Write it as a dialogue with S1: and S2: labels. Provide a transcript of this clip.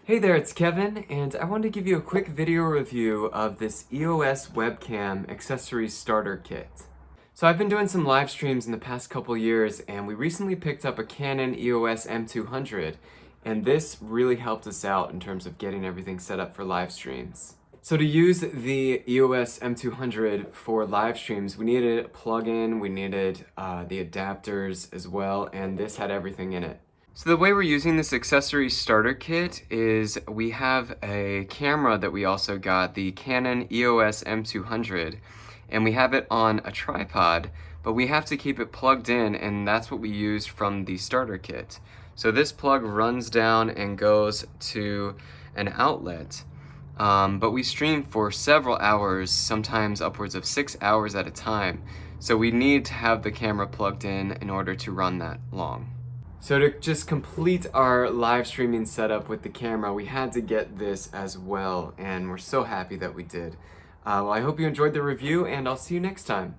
S1: Hey there, it's Kevin, and I wanted to give you a quick video review of this EOS Webcam accessory starter kit. So I've been doing some live streams in the past couple years, and we recently picked up a Canon EOS M200, and this really helped us out in terms of getting everything set up for live streams. So to use the EOS M200 for live streams, we needed a plug-in, we needed the adapters as well, and this had everything in it. So the way we're using this accessory starter kit is we have a camera that we also got, the Canon EOS M200, and we have it on a tripod, but we have to keep it plugged in, and that's what we used from the starter kit. So this plug runs down and goes to an outlet, but we stream for several hours, sometimes upwards of 6 hours at a time. So we need to have the camera plugged in order to run that long. So to just complete our live streaming setup with the camera, we had to get this as well, and we're so happy that we did. Well, I hope you enjoyed the review, and I'll see you next time.